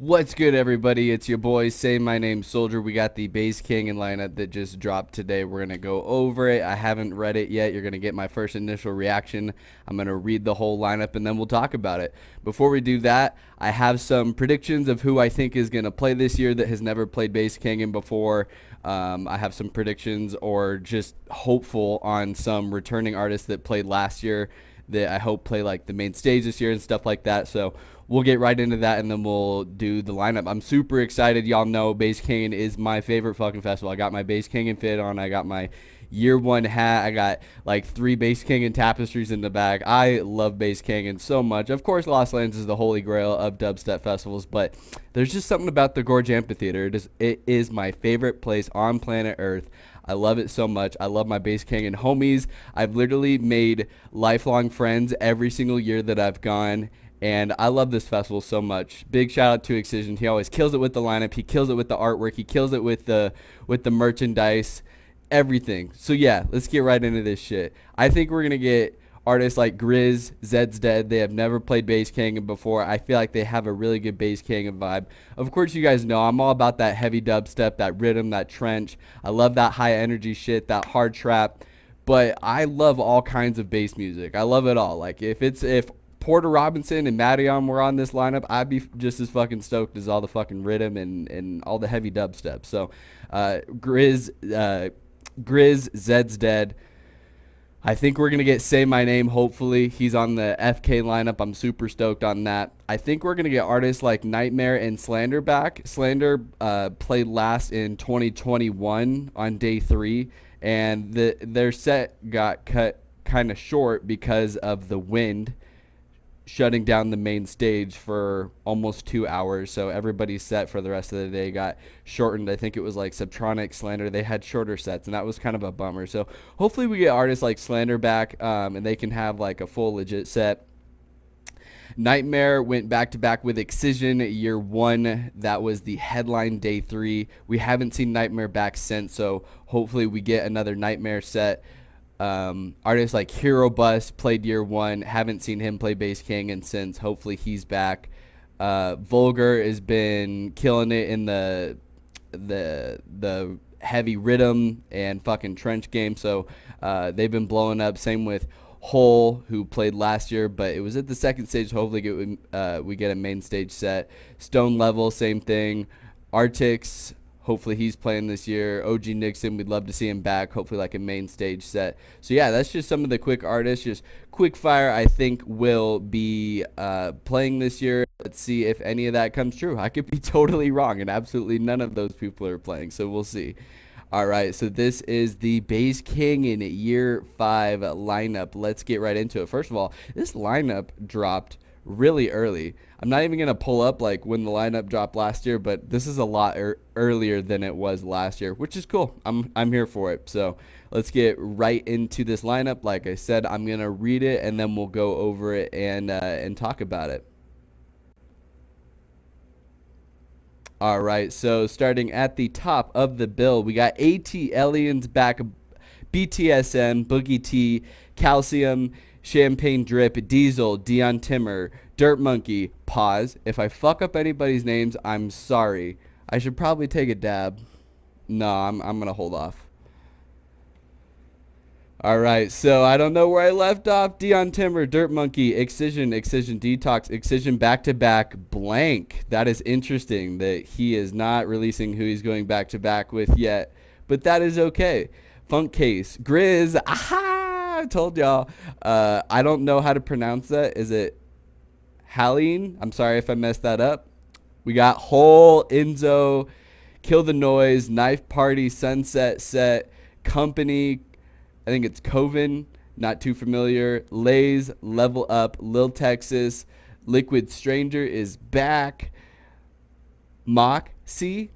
What's good, everybody? It's your boy, Say My Name Soldier. We got the Base King in lineup that just dropped today. We're going to go over it. I haven't read it yet. You're going to get my first initial reaction. I'm going to read the whole lineup, and then we'll talk about it. Before we do that, I have some predictions of who I think is going to play this year that has never played Base King before. I have some predictions or just hopeful on some returning artists that played last year that I hope play like the main stage this year and stuff like that. So we'll get right into that, and then we'll do the lineup. I'm super excited. Y'all know Base King is my favorite fucking festival. I got my Base King fit on. I got my year one hat. I got like 3 Base King tapestries in the back. I love Base King so much. Of course, Lost Lands is the holy grail of dubstep festivals, but there's just something about the Gorge Amphitheater. It is my favorite place on planet Earth. I love it so much. I love my Base King homies. I've literally made lifelong friends every single year that I've gone. And I love this festival so much. Big shout out to Excision. He always kills it with the lineup. He kills it with the artwork. He kills it with the merchandise, everything. So yeah, let's get right into this shit. I think we're gonna get artists like Grizz, Zed's Dead. They have never played Base King before. I feel like they have a really good Base King vibe. Of course, you guys know I'm all about that heavy dubstep, that rhythm, that trench. I love that high energy shit, that hard trap. But I love all kinds of bass music. I love it all. Like if Porter Robinson and Madeon were on this lineup, I'd be just as fucking stoked as all the fucking rhythm and all the heavy dubstep. So, Grizz, Zed's Dead. I think we're going to get Say My Name, hopefully. He's on the FK lineup. I'm super stoked on that. I think we're going to get artists like Nightmare and Slander back. Slander played last in 2021 on day 3, and their set got cut kind of short because of the wind shutting down the main stage for almost 2 hours. So everybody's set for the rest of the day got shortened. I think it was like Subtronic, Slander. They had shorter sets, and that was kind of a bummer. So hopefully we get artists like Slander back, and they can have like a full legit set. Nightmare went back to back with Excision year 1. That was the headline day 3. We haven't seen Nightmare back since, so hopefully we get another Nightmare set. Artists like Hero Bus played year 1. Haven't seen him play Base King and since. Hopefully he's back. Vulgar has been killing it in the heavy rhythm and fucking trench game. So they've been blowing up. Same with Hole, who played last year, but it was at the second stage. Hopefully we get a main stage set. Stone Level, same thing. Artix, hopefully he's playing this year. OG Nixon, we'd love to see him back. Hopefully like a main stage set. So yeah, that's just some of the quick artists. Just quick fire, I think will be playing this year. Let's see if any of that comes true. I could be totally wrong, and absolutely none of those people are playing. So we'll see. All right, so this is the Base King in year 5 lineup. Let's get right into it. First of all, this lineup dropped really early. I'm not even going to pull up like when the lineup dropped last year, but this is a lot earlier than it was last year, which is cool. I'm here for it. So let's get right into this lineup. Like I said, I'm going to read it, and then we'll go over it and talk about it. All right, so starting at the top of the bill, we got AT Aliens back, BTSM, Boogie T, Calcium, Champagne Drip, Diesel, Dion Timmer, Dirt Monkey. Pause. If I fuck up anybody's names, I'm sorry. I should probably take a dab. No, I'm gonna hold off. All right, so I don't know where I left off. Dion Timmer, Dirt Monkey, Excision Detox, Excision back to back, blank. That is interesting that he is not releasing who he's going back to back with yet, but that is okay. Funk Case, Grizz, aha! I told y'all. I don't know how to pronounce that. Is it Haleen? I'm sorry if I messed that up. We got Hole, Enzo, Kill the Noise, Knife Party, Sunset Set, Company. I think it's Coven, not too familiar. Lays, Level Up, Lil Texas, Liquid Stranger is back. Moxie,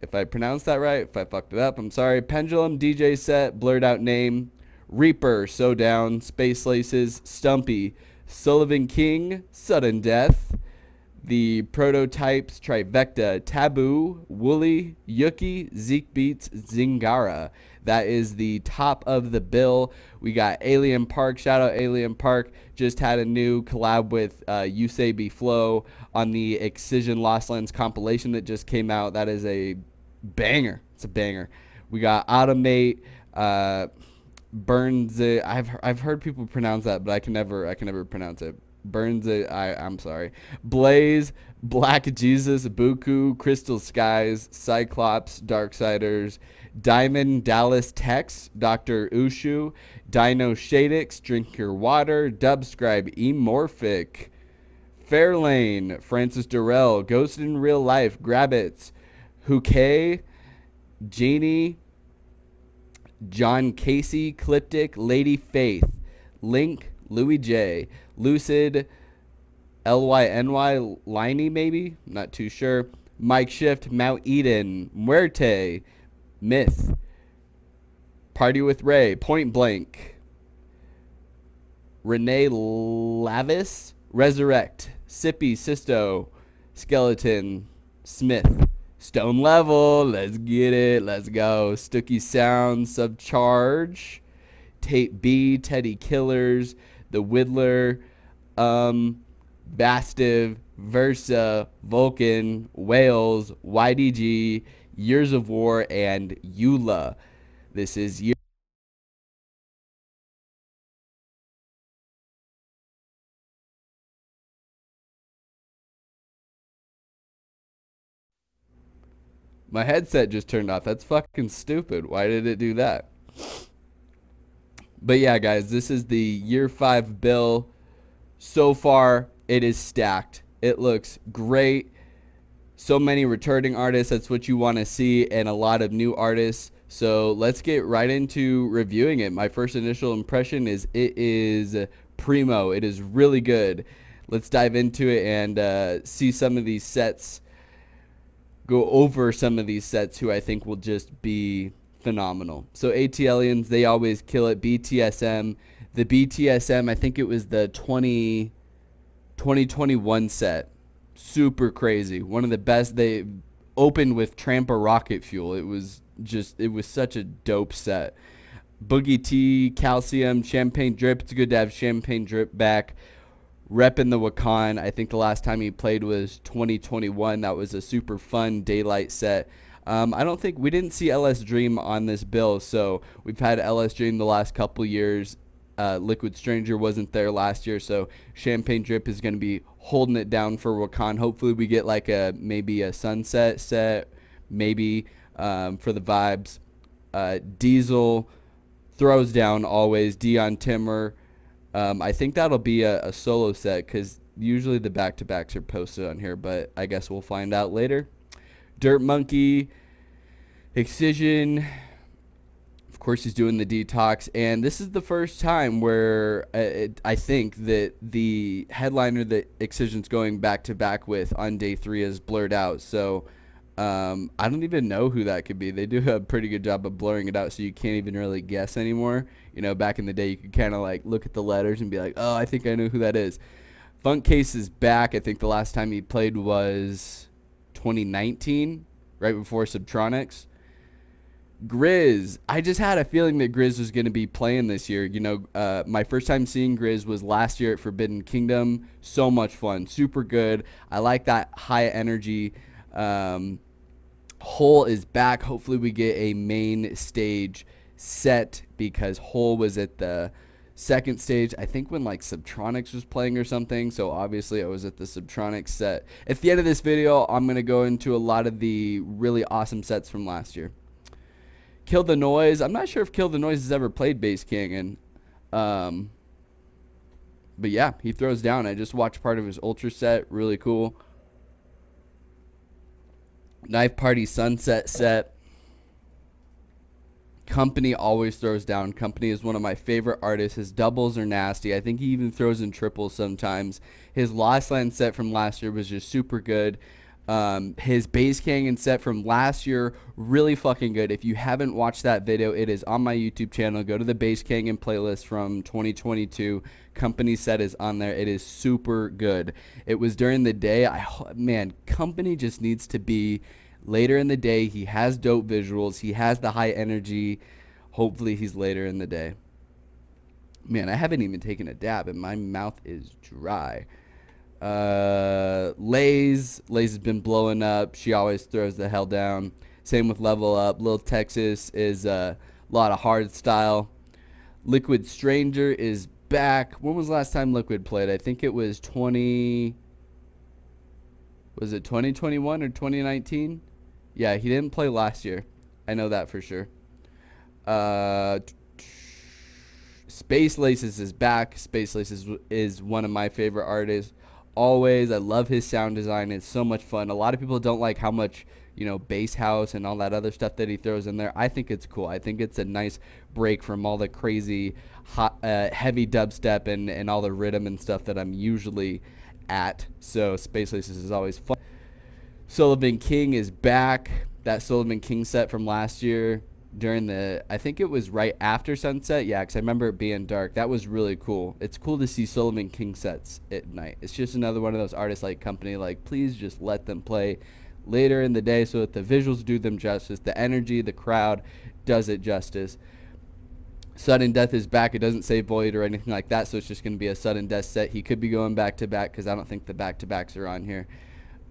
if I pronounced that right. If I fucked it up, I'm sorry. Pendulum, DJ Set, Blurred Out Name, Reaper, So Down, Space Laces, Stumpy, Sullivan King, Sudden Death, The prototypes Trivecta, Taboo, Wooly, Yuki, Zeke Beats, Zingara. That is the top of the bill. We got Alien Park. Shout out Alien Park. Just had a new collab with USAB Flow on the Excision Lost Lands compilation that just came out. That is a banger. It's a banger. We got Automate, Burns. I've heard people pronounce that, but I can never pronounce it. Burns it. I'm sorry. Blaze, Black Jesus, Buku, Crystal Skies, Cyclops, Darksiders, Diamond, Dallas Tex, Dr. Ushu, Dino Shadix, Drink Your Water, Dubscribe, Emorphic, Fairlane, Francis Durrell, Ghost in Real Life, Grabbits, Houquet, Genie, John Casey, Cliptic, Lady Faith, Link, Louis J, Lucid, LYNY, Liney maybe? Not too sure. Mike Shift, Mount Eden, Muerte, Myth, Party with Ray, Point Blank, Renee Lavis, Resurrect, Sippy, Sisto, Skeleton, Smith, Stone Level, let's get it, let's go. Stooky Sound, Subcharge, Tate B, Teddy Killers, The Whittler, Bastiv, Versa, Vulcan, Wales, YDG, Years of War, and Eula. This is year. My headset just turned off. That's fucking stupid. Why did it do that? But yeah, guys, this is the year 5 bill. So far, it is stacked. It looks great. So many returning artists. That's what you want to see, and a lot of new artists. So let's get right into reviewing it. My first initial impression is it is primo. It is really good. Let's dive into it and see some of these sets. Go over some of these sets who I think will just be phenomenal. So ATLians, they always kill it. BTSM. The BTSM, I think it was the 2021 set. Super crazy. One of the best. They opened with Trampa Rocket Fuel. It was such a dope set. Boogie T, Calcium, Champagne Drip. It's good to have Champagne Drip back. Repping the Wakan. I think the last time he played was 2021. That was a super fun daylight set. I don't think we didn't see LS Dream on this bill, so we've had LS Dream the last couple years. Liquid Stranger wasn't there last year, so Champagne Drip is going to be holding it down for Wakan. Hopefully we get like maybe a Sunset set, maybe for the vibes. Diesel throws down always. Dion Timmer. I think that'll be a solo set because usually the back-to-backs are posted on here, but I guess we'll find out later. Dirt Monkey, Excision. Of course, he's doing the detox, and this is the first time where I think that the headliner that Excision's going back-to-back with on day 3 is blurred out. So I don't even know who that could be. They do a pretty good job of blurring it out, so you can't even really guess anymore. You know, back in the day, you could kind of like look at the letters and be like, oh, I think I know who that is. Funk Case is back. I think the last time he played was 2019, right before Subtronics. Grizz. I just had a feeling that Grizz was going to be playing this year. You know, my first time seeing Grizz was last year at Forbidden Kingdom. So much fun. Super good. I like that high energy. Hole is back. Hopefully we get a main stage set because Hole was at the second stage, I think, when like Subtronics was playing or something. So obviously I was at the Subtronics set. At the end of this video, I'm going to go into a lot of the really awesome sets from last year. Kill the Noise. I'm not sure if Kill the Noise has ever played Bass King, and but yeah, he throws down. I just watched part of his Ultra set. Really cool. Knife Party Sunset set. Company always throws down. Company is one of my favorite artists. His doubles are nasty. I think he even throws in triples sometimes. His Lost Land set from last year was just super good. His Base Canyon set from last year, really fucking good. If you haven't watched that video, it is on my YouTube channel. Go to the Base Canyon playlist from 2022. Company set is on there. It is super good. It was during the day. Man, Company just needs to be later in the day. He has dope visuals. He has the high energy. Hopefully he's later in the day. Man, I haven't even taken a dab and my mouth is dry. Lays has been blowing up. She always throws the hell down. Same with Level Up. Lil Texas is a lot of hard style. Liquid Stranger is back. When was the last time Liquid played? I think it was 2021 or 2019? Yeah, he didn't play last year. I know that for sure. Space Laces is back. Space Laces is one of my favorite artists. Always, I love his sound design. It's so much fun. A lot of people don't like how much, bass house and all that other stuff that he throws in there. I think it's cool. I think it's a nice break from all the crazy heavy dubstep and all the rhythm and stuff that I'm usually at. So Space Laces is always fun. Sullivan King is back. That Sullivan King set from last year during I think it was right after sunset. Yeah, because I remember it being dark. That was really cool. It's cool to see Sullivan King sets at night. It's just another one of those artists like Company. Like, please just let them play later in the day so that the visuals do them justice. The energy, the crowd does it justice. Sudden Death is back. It doesn't say Void or anything like that, so it's just going to be a Sudden Death set. He could be going back-to-back because I don't think the back-to-backs are on here.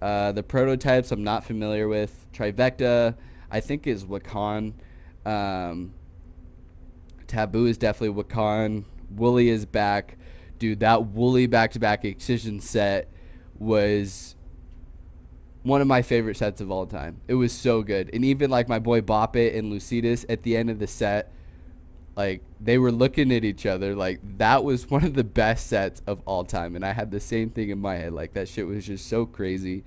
The Prototypes I'm not familiar with. Trivecta, I think, is Wakan. Taboo is definitely Wakan. Wooly is back. Dude, that Wooly back-to-back Excision set was one of my favorite sets of all time. It was so good. And even like my boy Bop It and Lucidus at the end of the set, like they were looking at each other like that was one of the best sets of all time. And I had the same thing in my head. Like that shit was just so crazy.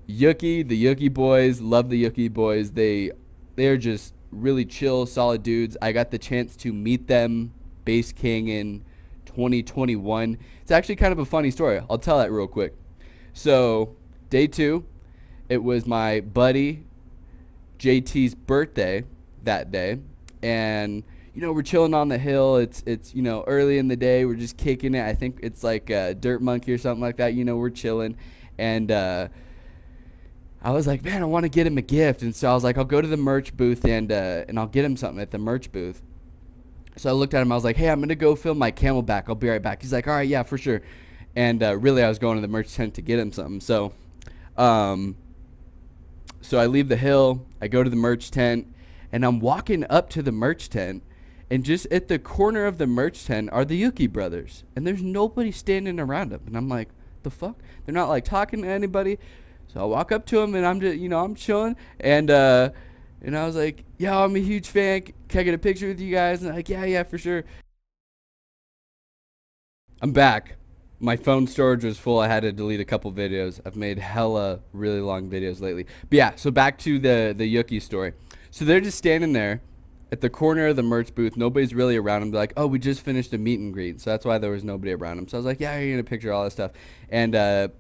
Yuki, the Yuki boys, love the Yuki boys. They're just really chill, solid dudes. I got the chance to meet them, Base King, in 2021. It's actually kind of a funny story. I'll tell that real quick. So, day 2, it was my buddy JT's birthday that day. And, we're chilling on the hill. It's early in the day. We're just kicking it. I think it's like a Dirt Monkey or something like that. We're chilling. And, I was like, man, I want to get him a gift. And so I was like, I'll go to the merch booth and I'll get him something at the merch booth. So I looked at him. I was like, hey, I'm going to go film my Camelback. I'll be right back. He's like, all right, yeah, for sure. And really, I was going to the merch tent to get him something. So I leave the hill. I go to the merch tent. And I'm walking up to the merch tent. And just at the corner of the merch tent are the Yuki brothers. And there's nobody standing around them. And I'm like, the fuck? They're not like talking to anybody. So I walk up to him and I'm just, I'm chilling. And I was like, yo, I'm a huge fan. Can I get a picture with you guys? And they're like, yeah, for sure. I'm back. My phone storage was full. I had to delete a couple videos. I've made hella really long videos lately. But yeah, so back to the Yuki story. So they're just standing there at the corner of the merch booth. Nobody's really around them. They're like, oh, we just finished a meet and greet. So that's why there was nobody around them. So I was like, yeah, you're going to picture all this stuff. And,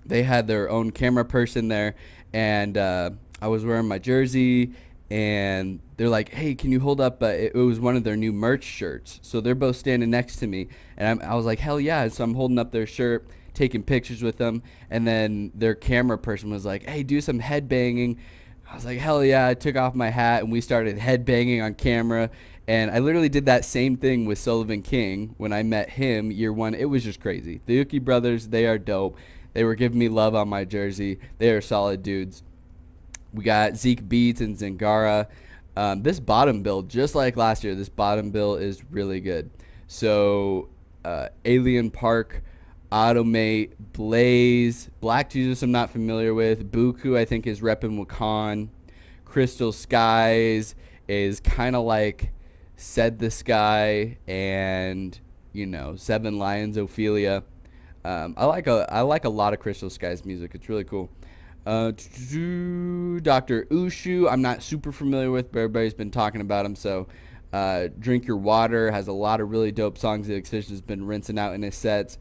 they had their own camera person there, and I was wearing my jersey, and they're like, hey, can you hold up? It was one of their new merch shirts. So they're both standing next to me, and I was like, hell yeah. So I'm holding up their shirt, taking pictures with them, and then their camera person was like, hey, do some headbanging. I was like, hell yeah. I took off my hat, and we started headbanging on camera. And I literally did that same thing with Sullivan King when I met him year 1. It was just crazy. The Yuki brothers, they are dope. They were giving me love on my jersey. They are solid dudes. We got Zeke Beats and Zingara. This bottom build, just like last year, this bottom build is really good. So, Alien Park, Automate, Blaze, Black Jesus I'm not familiar with. Buku I think is repping Wakan. Crystal Skies is kind of like Said the Sky and, Seven Lions Ophelia. I like a lot of Crystal Skies music. It's really cool. Dr. Ushu, I'm not super familiar with, but everybody's been talking about him. So, Drink Your Water has a lot of really dope songs that Excision's been rinsing out in his sets.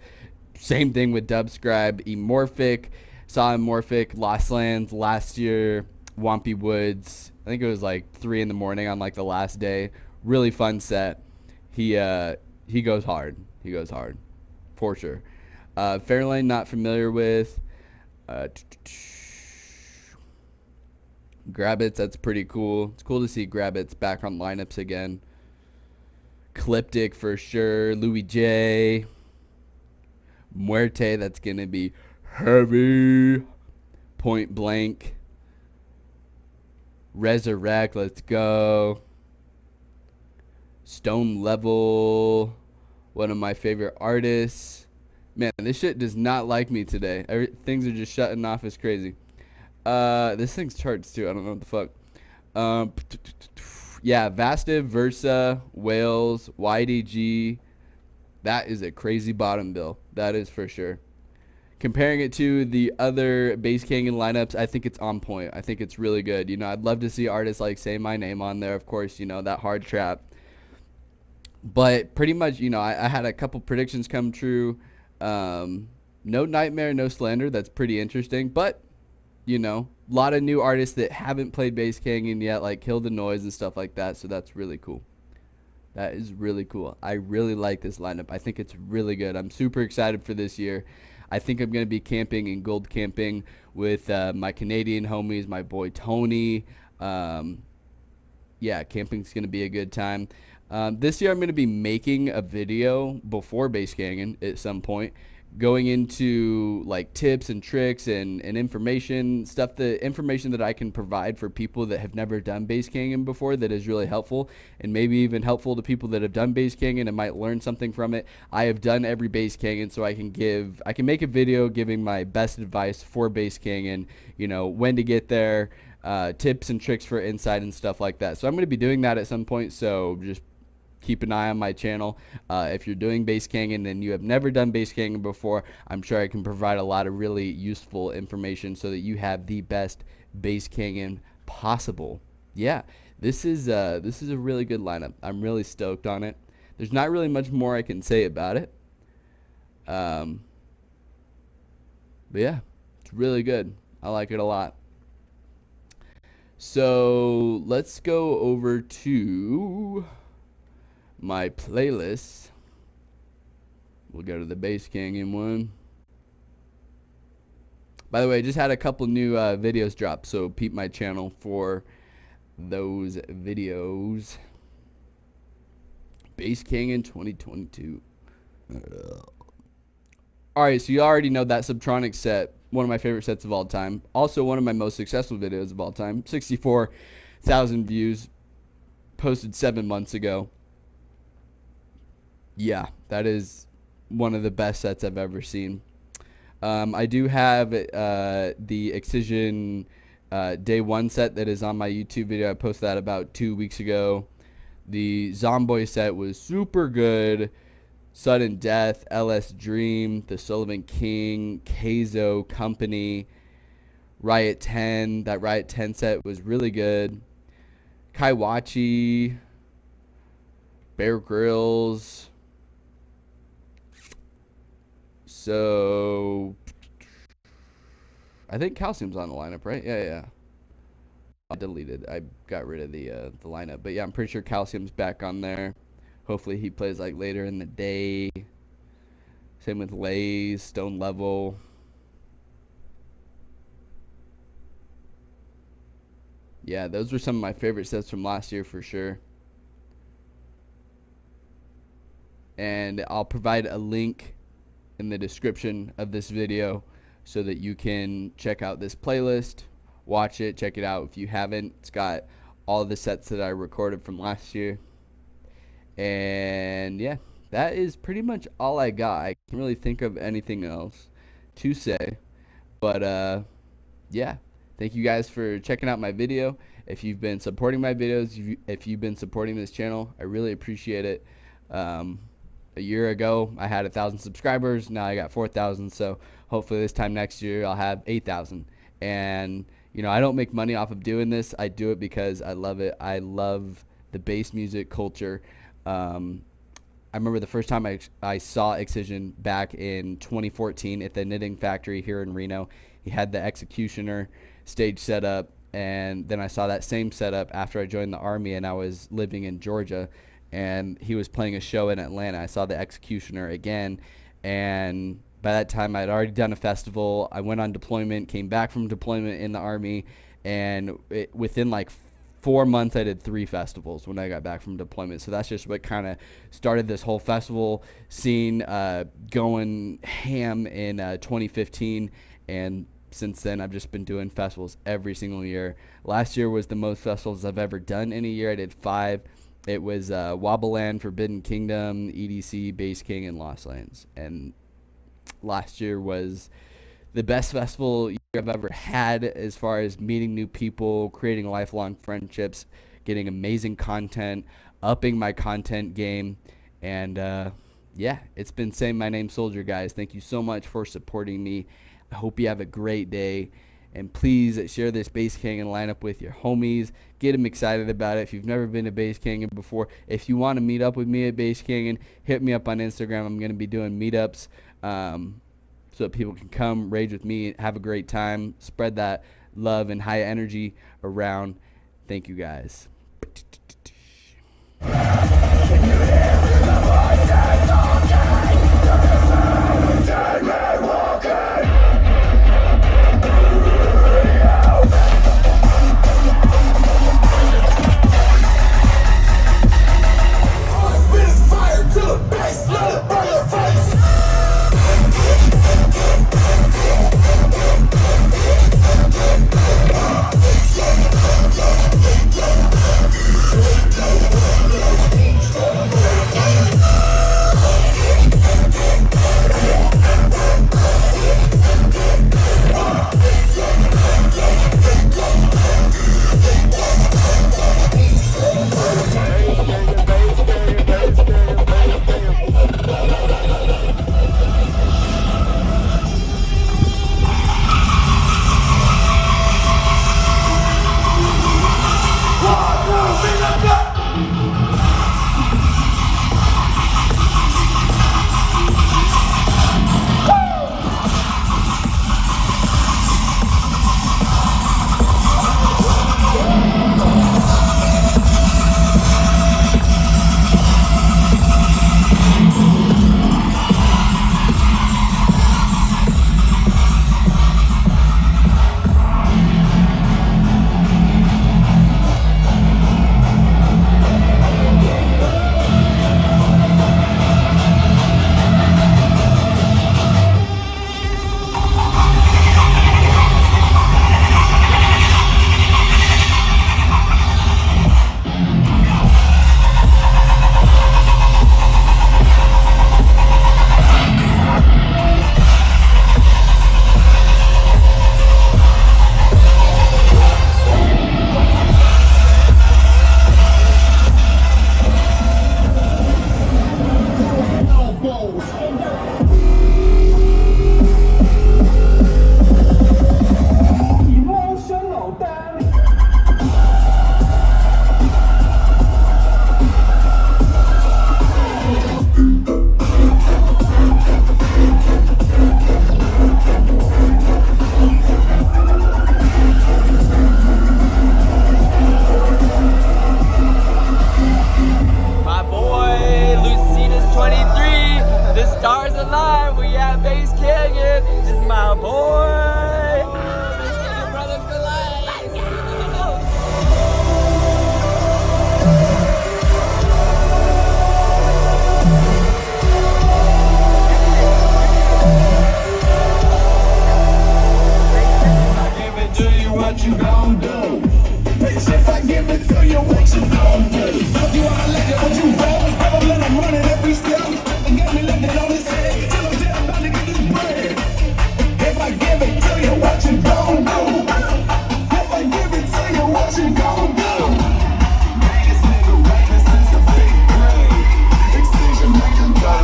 Same thing with Dubscribe. Emorphic Solomorphic, Lost Lands last year, Wampy Woods. I think it was like 3 in the morning on like the last day. Really fun set. He goes hard. He goes hard, for sure. Fairlane, not familiar with. Uh, Grabbits, that's pretty cool. It's cool to see Grabbits back on lineups again. Cliptic for sure. Louis J. Muerte, that's going to be heavy. Point Blank. Resurrect, let's go. Stone Level, one of my favorite artists. Man, this shit does not like me today. Things are just shutting off. It's crazy. This thing's charts too. I don't know what the fuck. Yeah, Vastive, Versa, Wales, YDG. That is a crazy bottom bill. That is for sure. Comparing it to the other Bass Canyon lineups, I think it's on point. I think it's really good. You know, I'd love to see artists like Say My Name on there. Of course, you know, that hard trap. But pretty much, you know, I had a couple predictions come true. No Nightmare, no Slander. That's pretty interesting. But, you know, a lot of new artists that haven't played Bass Canyon yet, like Kill the Noise and stuff like that. So that's really cool. That is really cool. I really like this lineup. I think it's really good. I'm super excited for this year. I think I'm going to be camping and gold camping with my Canadian homies, my boy Tony. Yeah, camping's going to be a good time. This year I'm going to be making a video before Bass Canyon at some point, going into like tips and tricks and information stuff, the information that I can provide for people that have never done Bass Canyon before, that is really helpful, and maybe even helpful to people that have done Bass Canyon and might learn something from it. I have done every Bass Canyon, so I can make a video giving my best advice for Bass Canyon, you know, when to get there, tips and tricks for inside and stuff like that. So I'm going to be doing that at some point, so just keep an eye on my channel. If you're doing Bass Canyon and you have never done Bass Canyon before, I'm sure I can provide a lot of really useful information so that you have the best Bass Canyon possible. Yeah, this is a really good lineup. I'm really stoked on it. There's not really much more I can say about it. But yeah, it's really good. I like it a lot. So let's go over to my playlist. We'll go to the Bass Canyon one. By the way, I just had a couple new videos drop, so peep my channel for those videos. Bass Canyon 2022. Alright, so you already know that Subtronic set, one of my favorite sets of all time. Also one of my most successful videos of all time. 64,000 views. Posted 7 months ago. Yeah, that is one of the best sets I've ever seen. I do have the Excision Day 1 set that is on my YouTube video. I posted that about 2 weeks ago. The Zomboy set was super good. Sudden Death, LS Dream, The Sullivan King, Keizo Company, Riot 10. That Riot 10 set was really good. Kaiwachi, Bear Grylls. So I think Calcium's on the lineup, right? Yeah. I deleted. I got rid of the lineup, but yeah, I'm pretty sure Calcium's back on there. Hopefully he plays like later in the day. Same with Lays, Stone Level. Yeah, those were some of my favorite sets from last year for sure. And I'll provide a link in the description of this video so that you can check out this playlist, watch it, check it out if you haven't. It's got all the sets that I recorded from last year. And yeah, that is pretty much all I got. I can't really think of anything else to say, but yeah, thank you guys for checking out my video. If you've been supporting my videos, if you've been supporting this channel, I really appreciate it. A year ago I had 1,000 subscribers. Now I got 4,000, so hopefully this time next year I'll have 8,000. And you know, I don't make money off of doing this. I do it because I love it. I love the bass music culture. I remember the first time I saw Excision back in 2014 at the Knitting Factory here in Reno. He had the Executioner stage set up, and then I saw that same setup after I joined the Army and I was living in Georgia, and he was playing a show in Atlanta. I saw the Executioner again, and by that time I'd already done a festival. I went on deployment, came back from deployment in the Army, and within like 4 months I did 3 festivals when I got back from deployment. So that's just what kind of started this whole festival scene going ham in 2015, and since then I've just been doing festivals every single year. Last year was the most festivals I've ever done in a year. I did 5. It was Wobbleland, Forbidden Kingdom, EDC, Bass King, and Lost Lands. And last year was the best festival year I've ever had as far as meeting new people, creating lifelong friendships, getting amazing content, upping my content game. And yeah, it's been Say My Name Soldier, guys. Thank you so much for supporting me. I hope you have a great day. And please share this Bass King lineup with your homies. Get them excited about it. If you've never been to Bass King before, if you want to meet up with me at Bass King, hit me up on Instagram. I'm going to be doing meetups so that people can come rage with me, have a great time, spread that love and high energy around. Thank you, guys.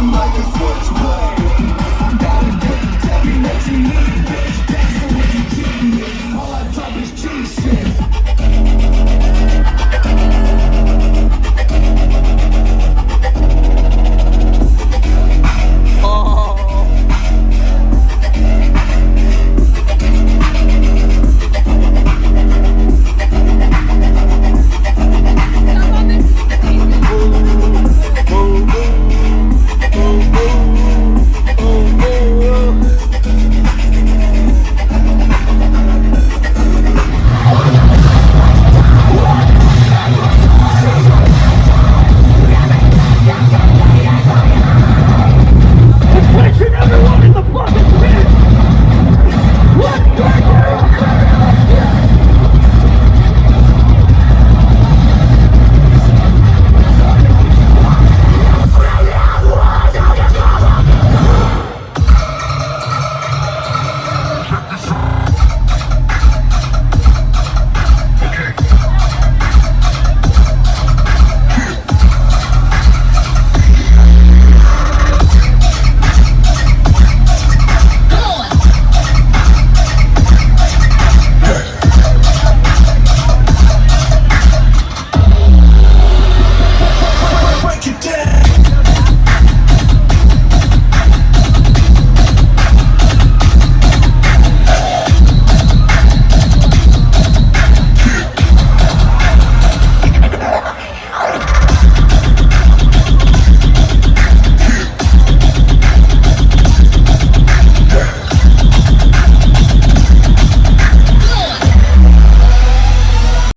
Like a switchblade. Gotta get, tell me what you need, bitch.